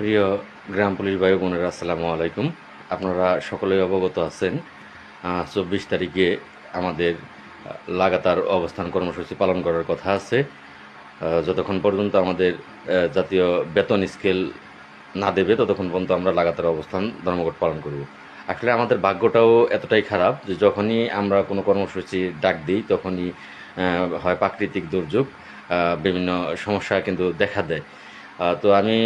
প্রিয় গ্রাম পুলিশ ভাই বোনেরা, আসসালামু আলাইকুম। আপনারা সকলেই অবগত আছেন 24 তারিখে আমাদের লাগাতার অবস্থান কর্মসূচি পালন করার কথা আছে। যতক্ষণ পর্যন্ত আমাদের জাতীয় বেতন স্কেল না দেবে ততক্ষণ পর্যন্ত আমরা লাগাতার অবস্থান ধর্মঘট পালন করব। আসলে আমাদের ভাগ্যটাও এতটাই খারাপ যে যখনই আমরা কোনো কর্মসূচি ডাক দিই তখনই হয় প্রাকৃতিক দুর্যোগ, বিভিন্ন সমস্যা কিন্তু দেখা দেয়। তো আমি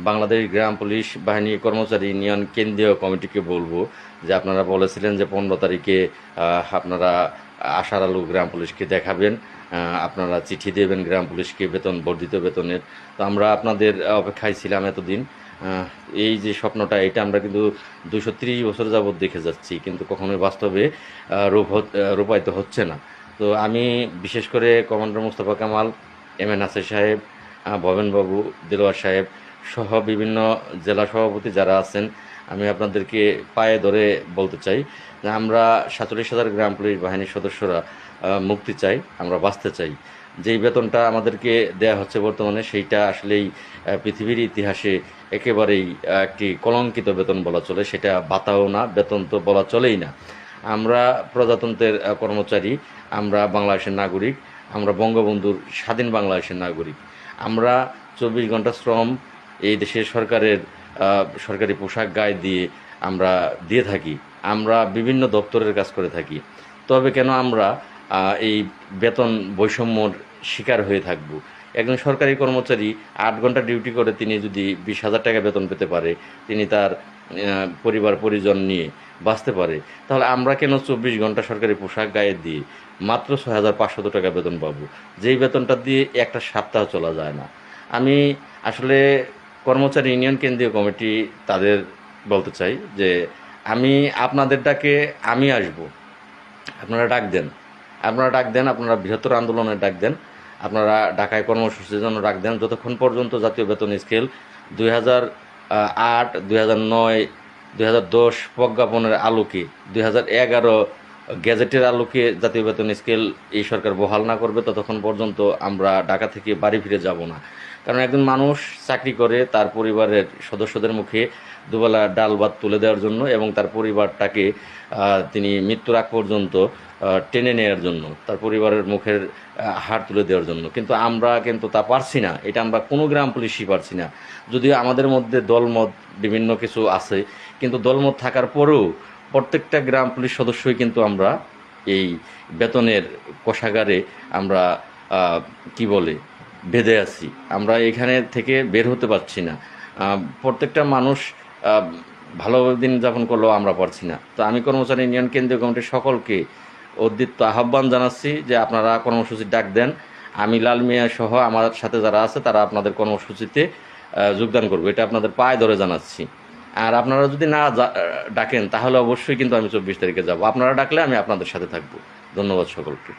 বাংলাদেশ গ্রাম পুলিশ বাহিনী কর্মচারী ইউনিয়ন কেন্দ্রীয় কমিটিকে বলবো যে আপনারা বলেছিলেন যে 15 তারিখে আপনারা আশার আলু গ্রাম পুলিশকে দেখাবেন, আপনারা চিঠি দেবেন গ্রাম পুলিশকে বেতন বর্ধিত বেতনের। তো আমরা আপনাদের অপেক্ষায় ছিলাম এতদিন। এই যে স্বপ্নটা, এটা আমরা কিন্তু 230 বছর যাবৎ দেখে যাচ্ছি, কিন্তু কখনোই বাস্তবে রূপায়িত হচ্ছে না। তো আমি বিশেষ করে commander Mustafa Kamal, M A Nasir সাহেব, ভবেনবাবু, দেলোয়ার সাহেব সহ বিভিন্ন জেলা সভাপতি যারা আছেন, আমি আপনাদেরকে পায়ে ধরে বলতে চাই যে আমরা 47,000 গ্রাম পুলিশ বাহিনীর সদস্যরা মুক্তি চাই, আমরা বাঁচতে চাই। যেই বেতনটা আমাদেরকে দেয়া হচ্ছে বর্তমানে, সেইটা আসলেই পৃথিবীর ইতিহাসে একেবারেই একটি কলঙ্কিত বেতন বলা চলে। সেটা ভাতাও না, বেতন তো বলা চলেই না। আমরা প্রজাতন্ত্রের কর্মচারী, আমরা বাংলাদেশের নাগরিক, আমরা বঙ্গবন্ধুর স্বাধীন বাংলাদেশের নাগরিক। আমরা 24 ঘন্টা শ্রম এই দেশের সরকারের সরকারি পোশাক গায়ে দিয়ে আমরা দিয়ে থাকি, আমরা বিভিন্ন দপ্তরের কাজ করে থাকি। তবে কেন আমরা এই বেতন বৈষম্যর শিকার হয়ে থাকব? একজন সরকারি কর্মচারী 8 ঘন্টা ডিউটি করে তিনি যদি 20,000 টাকা বেতন পেতে পারে, তিনি তার পরিবার পরিজন নিয়ে বাঁচতে পারে, তাহলে আমরা কেন 24 ঘন্টা সরকারি পোশাক গায়ে দিয়ে মাত্র 6,500 টাকা বেতন পাবো, যেই বেতনটা দিয়ে একটা সপ্তাহ চলা যায় না? আমি আসলে কর্মচারী ইউনিয়ন কেন্দ্রীয় কমিটি তাদের বলতে চাই যে আমি আপনাদের ডাকে আমি আসব, আপনারা ডাক দেন, আপনারা ডাক দেন, আপনারা বৃহত্তর আন্দোলনের ডাক দেন, আপনারা ঢাকায় কর্মসূচির জন্য ডাক দেন। যতক্ষণ পর্যন্ত জাতীয় বেতন স্কেল 2008, 2009, 2010 প্রজ্ঞাপনের আলোকে, 2011 গ্যাজেটের আলোকে জাতীয় বেতন স্কেল এই সরকার বহাল না করবে, ততক্ষণ পর্যন্ত আমরা ঢাকা থেকে বাড়ি ফিরে যাব না। কারণ একজন মানুষ চাকরি করে তার পরিবারের সদস্যদের মুখে দুবেলা ডাল ভাত তুলে দেওয়ার জন্য এবং তার পরিবারটাকে তিনি মৃত্যুর আগ পর্যন্ত টেনে নেওয়ার জন্য, তার পরিবারের মুখের হাড় তুলে দেওয়ার জন্য। কিন্তু আমরা কিন্তু তা পারছি না, এটা আমরা কোনো গ্রাম পুলিশই পারছি না। যদিও আমাদের মধ্যে দলমত বিভিন্ন কিছু আছে, কিন্তু দলমত থাকার পরেও প্রত্যেকটা গ্রাম পুলিশ সদস্যই কিন্তু আমরা এই বেতনের কোষাগারে আমরা কি বলে বেঁধে আছি, আমরা এখানে থেকে বের হতে পারছি না। প্রত্যেকটা মানুষ ভালোভাবে দিন যাপন করলেও আমরা পারছি না। তো আমি কর্মচারী ইউনিয়ন কেন্দ্রীয় কমিটির সকলকে উদ্দীপ্ত আহ্বান জানাচ্ছি যে আপনারা কর্মসূচির ডাক দেন। আমি লাল মিয়া সহ আমার সাথে যারা আছে তারা আপনাদের কর্মসূচিতে যোগদান করবো, এটা আপনাদের পায়ে ধরে জানাচ্ছি। আর আপনারা যদি না ডাকেন তাহলে অবশ্যই কিন্তু আমি 24 তারিখে যাব। আপনারা ডাকলে আমি আপনাদের সাথে থাকবো। ধন্যবাদ সকলকে।